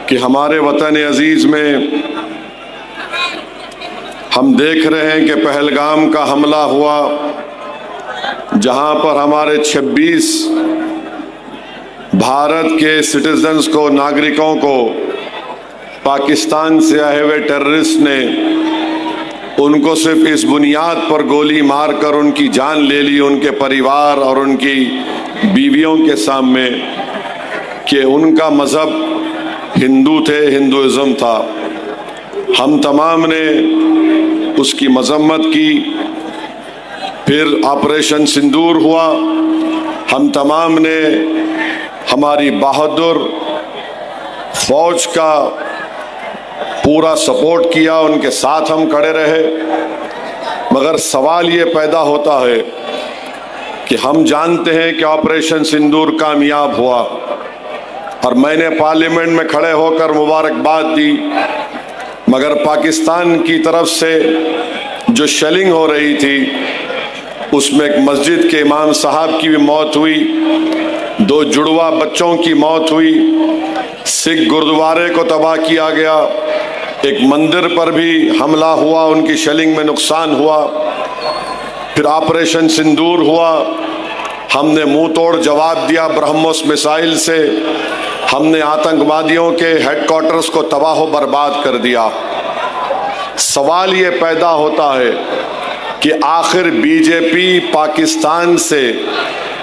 कि हमारे वतन अजीज में हम देख रहे हैं कि पहलगाम का हमला हुआ, जहां पर हमारे 26 भारत के सिटीजन्स को, नागरिकों को पाकिस्तान से आए हुए टेररिस्ट ने उनको सिर्फ इस बुनियाद पर गोली मारकर उनकी जान ले ली, उनके परिवार और उनकी बीवियों के सामने, कि उनका मज़हब हिंदू थे, हिंदुइज़्म था। हम तमाम ने उसकी मजम्मत की। फिर ऑपरेशन सिंदूर हुआ, हम तमाम ने हमारी बहादुर फौज का पूरा सपोर्ट किया, उनके साथ हम खड़े रहे। मगर सवाल ये पैदा होता है कि हम जानते हैं कि ऑपरेशन सिंदूर कामयाब हुआ और मैंने पार्लियामेंट में खड़े होकर मुबारकबाद दी, मगर पाकिस्तान की तरफ से जो शेलिंग हो रही थी उसमें एक मस्जिद के इमाम साहब की भी मौत हुई, 2 जुड़वा बच्चों की मौत हुई, सिख गुरुद्वारे को तबाह किया गया, एक मंदिर पर भी हमला हुआ, उनकी शेलिंग में नुकसान हुआ। फिर ऑपरेशन सिंदूर हुआ, हमने मुंह तोड़ जवाब दिया ब्रह्मोस मिसाइल से, हमने आतंकवादियों के हेडक्वार्टर्स को तबाह बर्बाद कर दिया। सवाल ये पैदा होता है कि आखिर बीजेपी पाकिस्तान से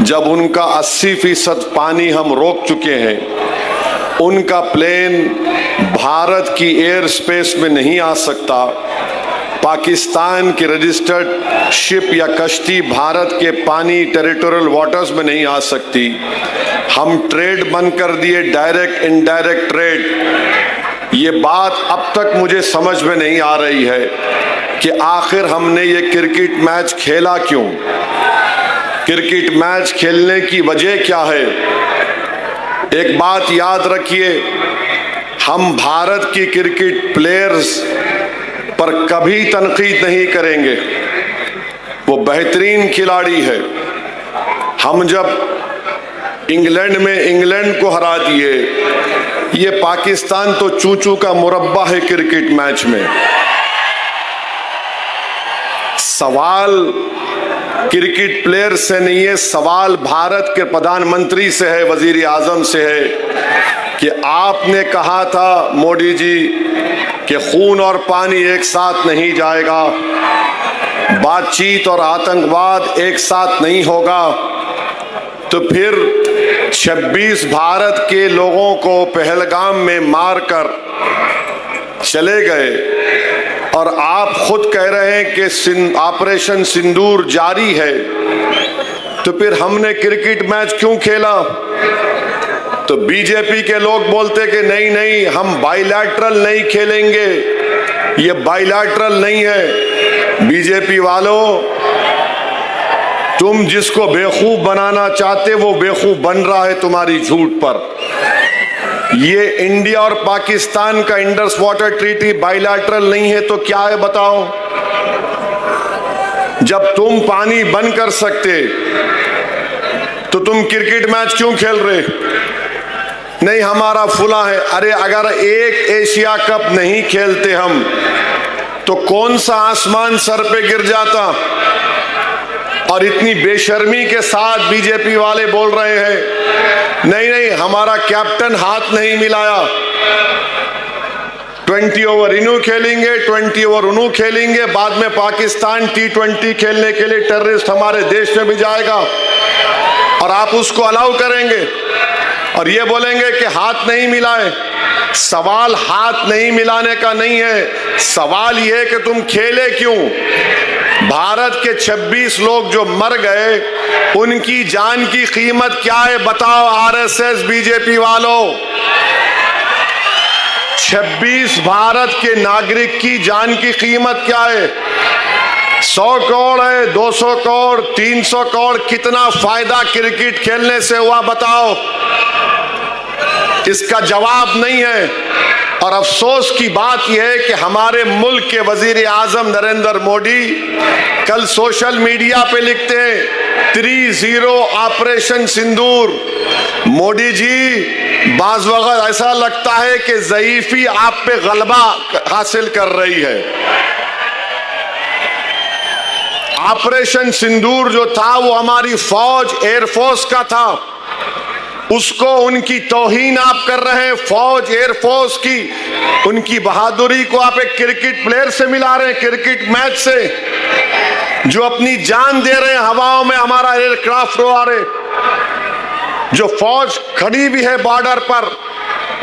जब उनका 80% पानी हम रोक चुके हैं, उनका प्लेन भारत की एयर स्पेस में नहीं आ सकता, पाकिस्तान की रजिस्टर्ड शिप या कश्ती भारत के पानी टेरिटोरियल वाटर्स में नहीं आ सकती। हम ट्रेड बंद कर दिए, डायरेक्ट इनडायरेक्ट ट्रेड। ये बात अब तक मुझे समझ में नहीं आ रही है कि आखिर हमने ये क्रिकेट मैच खेला क्यों? क्रिकेट मैच खेलने की वजह क्या है? एक बात याद रखिए, हम भारत की क्रिकेट प्लेयर्स पर कभी तनकीद नहीं करेंगे, वो बेहतरीन खिलाड़ी है। हम जब इंग्लैंड में इंग्लैंड को हरा दिए, ये पाकिस्तान तो चूचू का मुरब्बा है क्रिकेट मैच में। सवाल क्रिकेट प्लेयर से नहीं है, सवाल भारत के प्रधानमंत्री से है, वजीर आजम से है कि आपने कहा था मोदी जी कि खून और पानी एक साथ नहीं जाएगा, बातचीत और आतंकवाद एक साथ नहीं होगा। तो फिर 26 भारत के लोगों को पहलगाम में मारकर चले गए और आप खुद कह रहे हैं कि ऑपरेशन सिंदूर जारी है, तो फिर हमने क्रिकेट मैच क्यों खेला? तो बीजेपी के लोग बोलते कि नहीं नहीं, हम बाइलैटरल नहीं खेलेंगे, ये बाइलैटरल नहीं है। बीजेपी वालों, तुम जिसको बेवकूफ बनाना चाहते वो बेवकूफ बन रहा है तुम्हारी झूठ पर। ये इंडिया और पाकिस्तान का इंडस वाटर ट्रीटी बाइलैटरल नहीं है तो क्या है बताओ? जब तुम पानी बंद कर सकते तो तुम क्रिकेट मैच क्यों खेल रहे? नहीं हमारा फुला है। अरे अगर एक एशिया कप नहीं खेलते हम तो कौन सा आसमान सर पे गिर जाता? और इतनी बेशर्मी के साथ बीजेपी वाले बोल रहे हैं नहीं नहीं, हमारा कैप्टन हाथ नहीं मिलाया, 20 ओवर इनू खेलेंगे, 20 ओवर उनू खेलेंगे, बाद में पाकिस्तान T20 खेलने के लिए टेररिस्ट हमारे देश में भी जाएगा और आप उसको अलाउ करेंगे और ये बोलेंगे कि हाथ नहीं मिलाए। सवाल हाथ नहीं मिलाने का नहीं है, सवाल ये है कि तुम खेले क्यों? भारत के 26 लोग जो मर गए, उनकी जान की कीमत क्या है बताओ आरएसएस बीजेपी वालों? 26 भारत के नागरिक की जान की कीमत क्या है? 100 करोड़ है, 200 करोड़, 300 करोड़, कितना फायदा क्रिकेट खेलने से हुआ बताओ? इसका जवाब नहीं है। और अफसोस की बात यह है कि हमारे मुल्क के वजीर आजम नरेंद्र मोदी कल सोशल मीडिया पे लिखते हैं 3-0 ऑपरेशन सिंदूर। मोदी जी, बाज वक्त ऐसा लगता है कि ज़ईफी आप पे गलबा हासिल कर रही है। ऑपरेशन सिंदूर जो था वो हमारी फौज एयरफोर्स का था, उसको उनकी तौहीन आप कर रहे हैं। फौज एयरफोर्स की उनकी बहादुरी को आप एक क्रिकेट प्लेयर से मिला रहे हैं, क्रिकेट मैच से, जो अपनी जान दे रहे हैं हवाओं में, हमारा एयरक्राफ्ट उड़ा रहे। जो फौज खड़ी भी है बॉर्डर पर,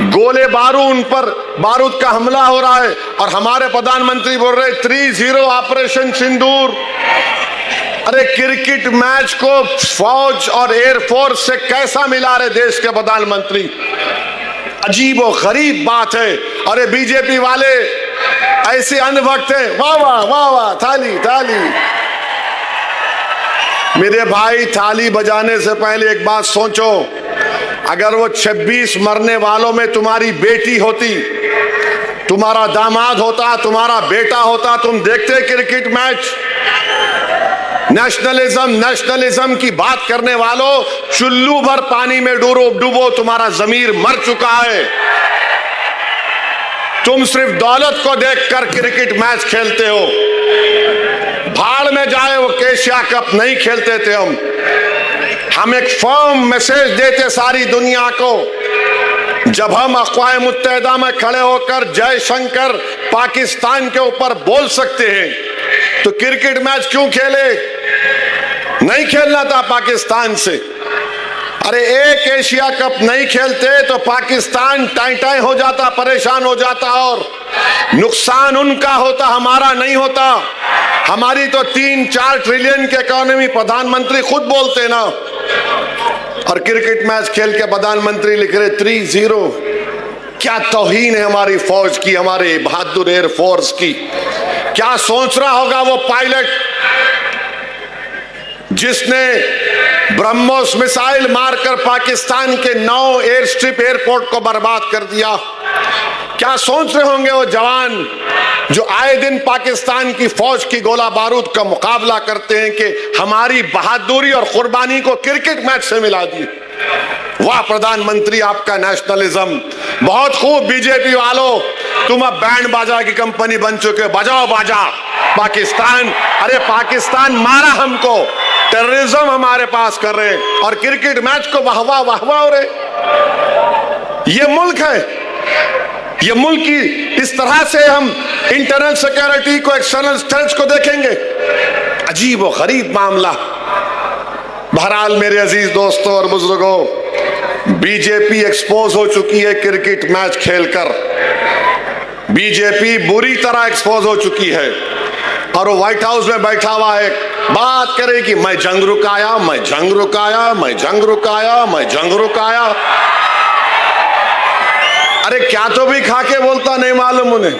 गोले बारूद उन पर बारूद का हमला हो रहा है, और हमारे प्रधानमंत्री बोल रहे 3-0 ऑपरेशन सिंदूर। अरे क्रिकेट मैच को फौज और एयरफोर्स से कैसा मिला रहे देश के प्रधानमंत्री? अजीब और गरीब बात है। अरे बीजेपी वाले ऐसे अनभक्त हैं, वाह वाह वाह वाह, थाली थाली। मेरे भाई, थाली बजाने से पहले एक बात सोचो, अगर वो 26 मरने वालों में तुम्हारी बेटी होती, तुम्हारा दामाद होता, तुम्हारा बेटा होता, तुम देखते क्रिकेट मैच? नेशनलिज्म की बात करने वालों, चुल्लू भर पानी में डूबो, तुम्हारा जमीर मर चुका है। तुम सिर्फ दौलत को देखकर क्रिकेट मैच खेलते हो। भाड़ में जाए वो एशिया कप नहीं खेलते थे हम एक फर्म मैसेज देते सारी दुनिया को। जब हम अक़वाम मुत्तहिदा में खड़े होकर जय शंकर पाकिस्तान के ऊपर बोल सकते हैं, तो क्रिकेट मैच क्यों खेले? नहीं खेलना था पाकिस्तान से। अरे एक एशिया कप नहीं खेलते तो पाकिस्तान टाई हो जाता, परेशान हो जाता, और नुकसान उनका होता, हमारा नहीं होता। हमारी तो 3-4 ट्रिलियन की इकोनॉमी, प्रधानमंत्री खुद बोलते ना। और क्रिकेट मैच खेल के प्रधानमंत्री लिख रहे 3-0। क्या तौहीन है हमारी फौज की, हमारे बहादुर एयरफोर्स की। क्या सोच रहा होगा वो पायलट जिसने ब्रह्मोस मिसाइल मारकर पाकिस्तान के 9 एयर स्ट्रिप एयरपोर्ट को बर्बाद कर दिया? क्या सोच रहे होंगे वो जवान जो आए दिन पाकिस्तान की फौज की गोला बारूद का मुकाबला करते हैं कि हमारी बहादुरी और कुर्बानी को क्रिकेट मैच से मिला दी? वाह प्रधानमंत्री, आपका नेशनलिज्म बहुत खूब। बीजेपी वालों, तुम अब बैंड बाजा की कंपनी बन चुके, बजाओ बाजा। पाकिस्तान, अरे पाकिस्तान मारा हमको, टेररिज्म हमारे पास कर रहे, और क्रिकेट मैच को वाह वाह वाह वाह हो रहे। ये मुल्क है, ये मुल्क की इस तरह से हम इंटरनल सिक्योरिटी को, एक्सटर्नल थ्रेट्स को देखेंगे? अजीब और गरीब मामला। बहरहाल मेरे अजीज दोस्तों और बुजुर्गों, बीजेपी एक्सपोज हो चुकी है क्रिकेट मैच खेलकर। बीजेपी बुरी तरह एक्सपोज हो चुकी है, और वो व्हाइट हाउस में बैठा हुआ है, बात करे कि मैं जंग रुकाया, मैं जंग रुकाया, मैं जंग रुकाया, मैं जंग रुकाया। अरे क्या तो भी खा के बोलता नहीं मालूम उन्हें,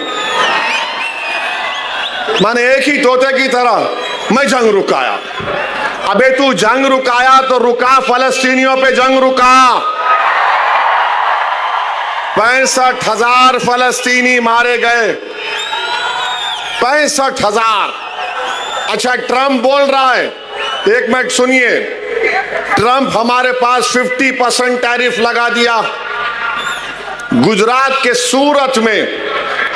माने एक ही तोते की तरह, मैं जंग रुकाया। अबे तू जंग रुकाया तो रुका, फलस्तीनियों पे जंग रुका। 65,000 फलस्तीनी मारे गए, 65,000। अच्छा, ट्रंप बोल रहा है, एक मिनट सुनिए, ट्रंप हमारे पास 50% टैरिफ लगा दिया। गुजरात के सूरत में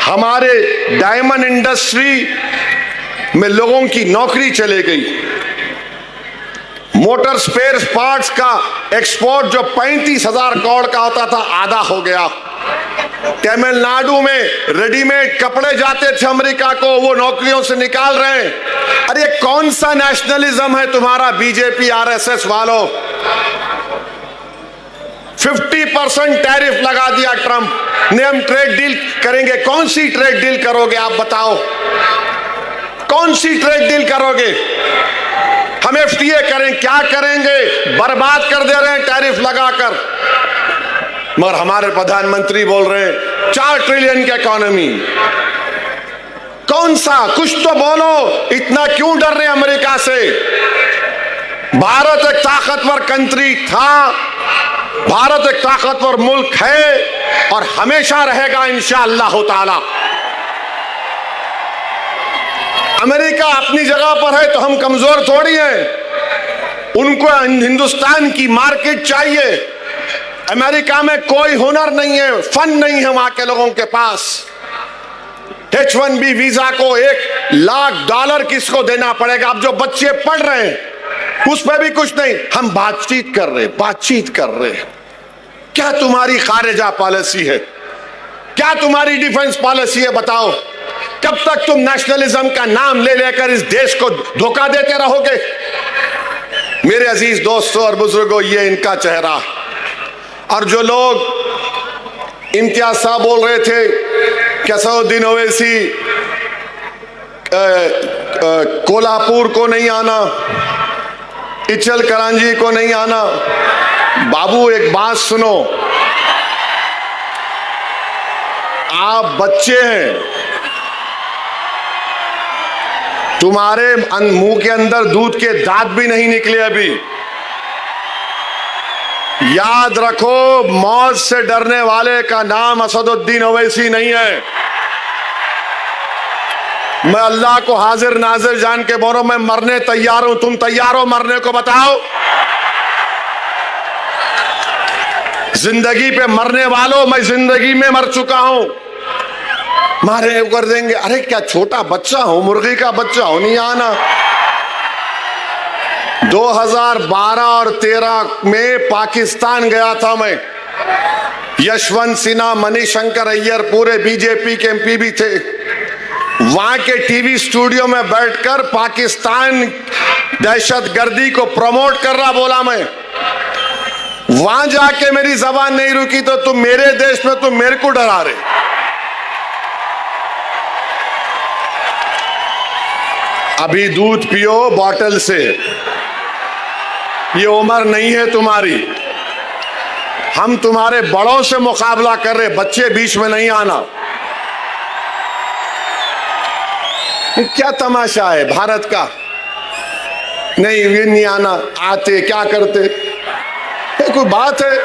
हमारे डायमंड इंडस्ट्री में लोगों की नौकरी चले गई। मोटर स्पेयर पार्ट्स का एक्सपोर्ट जो 35,000 करोड़ का होता था, आधा हो गया। तमिलनाडु में रेडीमेड कपड़े जाते थे अमेरिका को, वो नौकरियों से निकाल रहे हैं। अरे कौन सा नेशनलिज्म है तुम्हारा बीजेपी आरएसएस वालों? 50% टैरिफ लगा दिया ट्रंप ने, हम ट्रेड डील करेंगे। कौन सी ट्रेड डील करोगे आप बताओ? कौन सी ट्रेड डील करोगे? हम एफटीए करें, क्या करेंगे? बर्बाद कर दे रहे हैं टैरिफ लगाकर। मगर हमारे प्रधानमंत्री बोल रहे हैं 4 ट्रिलियन की इकोनॉमी। कौन सा? कुछ तो बोलो, इतना क्यों डर रहे अमेरिका से? भारत एक ताकतवर कंट्री था, भारत एक ताकतवर मुल्क है और हमेशा रहेगा इंशाअल्लाह ताला। अमेरिका अपनी जगह पर है तो हम कमजोर थोड़ी हैं। उनको हिंदुस्तान की मार्केट चाहिए। अमेरिका में कोई हुनर नहीं है, फन नहीं है वहां के लोगों के पास। H1B वीजा को $1 लाख किसको देना पड़ेगा? अब जो बच्चे पढ़ रहे हैं उस पर भी कुछ नहीं। हम बातचीत कर रहे। क्या तुम्हारी खारिजा पॉलिसी है? क्या तुम्हारी डिफेंस पॉलिसी है? बताओ। कब तक तुम नेशनलिज्म का नाम ले लेकर इस देश को धोखा देते रहोगे? मेरे अजीज दोस्तों और बुजुर्गों, ये इनका चेहरा। और जो लोग इम्तियाज साहब बोल रहे थे कि असदुद्दीन ओवैसी कोल्हापुर को नहीं आना, इचल करांजी को नहीं आना। बाबू एक बात सुनो, आप बच्चे हैं, तुम्हारे मुंह के अंदर दूध के दांत भी नहीं निकले अभी। याद रखो, मौत से डरने वाले का नाम असदुद्दीन ओवैसी नहीं है। मैं अल्लाह को हाजिर नाजिर जान के बोलो, मैं मरने तैयार हूं। तुम तैयार हो मरने को? बताओ। जिंदगी पे मरने वालों, मैं जिंदगी में मर चुका हूं। मारे कर देंगे। अरे क्या छोटा बच्चा हूं, मुर्गी का बच्चा हूं, नहीं आना। 2012 और 13 में पाकिस्तान गया था मैं। यशवंत सिन्हा, मणिशंकर अय्यर, पूरे बीजेपी के एमपी भी थे। वहां के टीवी स्टूडियो में बैठकर पाकिस्तान दहशतगर्दी को प्रमोट कर रहा बोला मैं। वहां जाके मेरी जबान नहीं रुकी तो तुम मेरे देश में तुम मेरे को डरा रहे। अभी दूध पियो बॉटल से, ये उम्र नहीं है तुम्हारी। हम तुम्हारे बड़ों से मुकाबला कर रहे, बच्चे बीच में नहीं आना। क्या तमाशा है भारत का? नहीं ये नहीं आना, आते क्या करते? कोई बात है?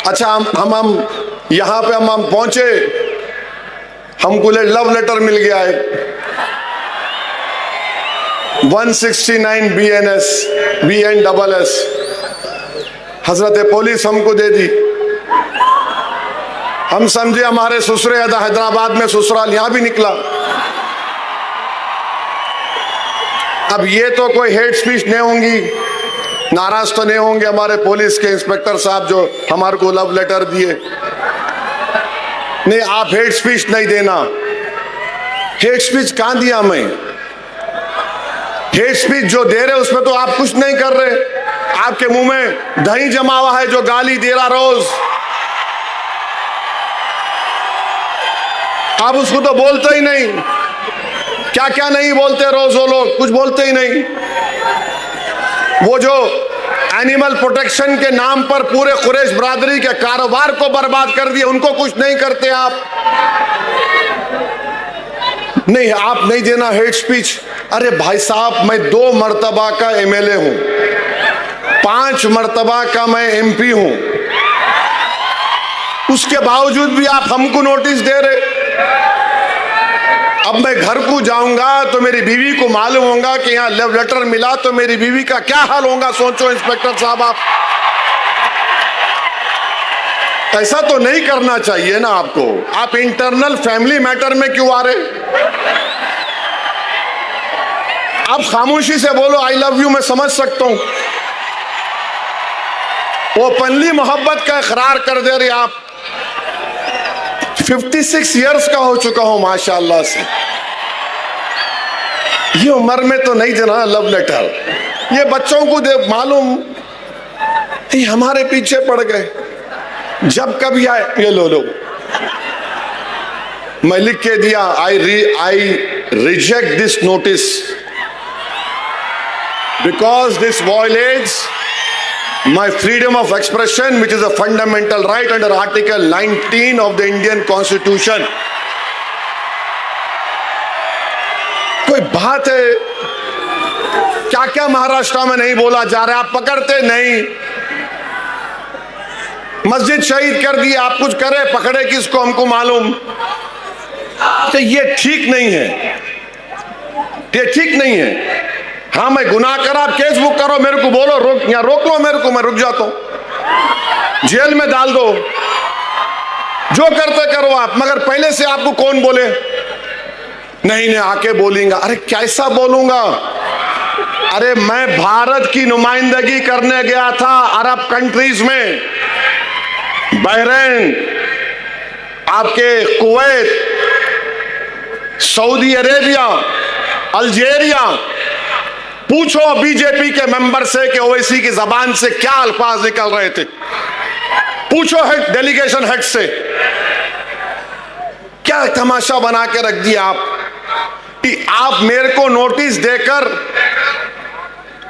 अच्छा हम यहां पे हम पहुंचे, हमको लव लेटर मिल गया है 169 BNSS हजरत पुलिस हमको दे दी। हम समझे हमारे ससुरे हैदराबाद में ससुराल, यहां भी निकला। अब ये तो कोई हेट स्पीच नहीं होंगी, नाराज तो नहीं होंगे हमारे पुलिस के इंस्पेक्टर साहब जो हमारे को लव लेटर दिए। नहीं, आप हेट स्पीच नहीं देना। हेट स्पीच कहां दिया मैं? हेट स्पीच जो दे रहे उसमें तो आप कुछ नहीं कर रहे। आपके मुंह में दही जमा हुआ है जो गाली दे रहा रोज, आप उसको तो बोलते ही नहीं। क्या क्या नहीं बोलते रोज वो लोग, कुछ बोलते ही नहीं। वो जो एनिमल प्रोटेक्शन के नाम पर पूरे कुरैश बरादरी के कारोबार को बर्बाद कर दिया, उनको कुछ नहीं करते आप। नहीं, आप नहीं देना हेट स्पीच। अरे भाई साहब, मैं 2 मर्तबा का MLA हूं, 5 मर्तबा का मैं MP हूं, उसके बावजूद भी आप हमको नोटिस दे रहे। अब मैं घर को जाऊंगा तो मेरी बीवी को मालूम होगा कि यहां लव लेटर मिला, तो मेरी बीवी का क्या हाल होगा? सोचो इंस्पेक्टर साहब, आप ऐसा तो नहीं करना चाहिए ना आपको। आप इंटरनल फैमिली मैटर में क्यों आ रहे? आप खामोशी से बोलो आई लव यू, मैं समझ सकता हूं। ओपनली मोहब्बत का इकरार कर दे रहे आप। 56 इयर्स का हो चुका हूं माशाल्लाह से। ये उम्र में तो नहीं देना लव लेटर। ये बच्चों को दे मालूम, ये हमारे पीछे पड़ गए। जब कभी आए ये लो मैं लिख के दिया, I reject this notice because this violates my freedom of expression, which is a fundamental right under Article 19 of the Indian Constitution. कोई बात है? क्या क्या महाराष्ट्र में नहीं बोला जा रहा? आप पकड़ते नहीं। मस्जिद शहीद कर दी, आप कुछ करे पकड़े किसको हमको मालूम। तो ये ठीक नहीं है, ये ठीक नहीं है। हाँ मैं गुनाह करा, आप केस बुक करो, मेरे को बोलो, रोक या रोक लो मेरे को, मैं रुक जाता हूं, जेल में डाल दो, जो करते करो आप, मगर पहले से आपको कौन बोले नहीं नहीं आके बोलेंगा। अरे कैसा बोलूंगा? अरे मैं भारत की नुमाइंदगी करने गया था अरब कंट्रीज में, बहरीन, आपके कुवैत, सऊदी अरेबिया, अल्जीरिया। पूछो बीजेपी के मेंबर से कि ओवैसी की जबान से क्या अल्फाज निकल रहे थे, पूछो हेड डेलीगेशन हेड से। क्या तमाशा बना के रख दिया आप कि आप मेरे को नोटिस देकर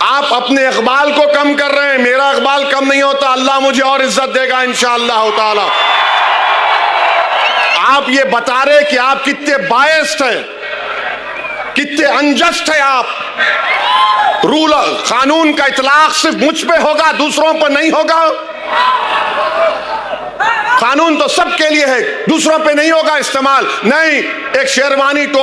आप अपने इकबाल को कम कर रहे हैं। मेरा इकबाल कम नहीं होता, अल्लाह मुझे और इज्जत देगा इंशाअल्लाह ताला। आप ये बता रहे कि आप कितने बायस्ड हैं, कितने अनजस्ट है आप। रूल कानून का इतलाक सिर्फ मुझ पे होगा, दूसरों पर नहीं होगा। कानून तो सबके लिए है, दूसरों पे नहीं होगा इस्तेमाल। नहीं, एक शेरवानी टोपी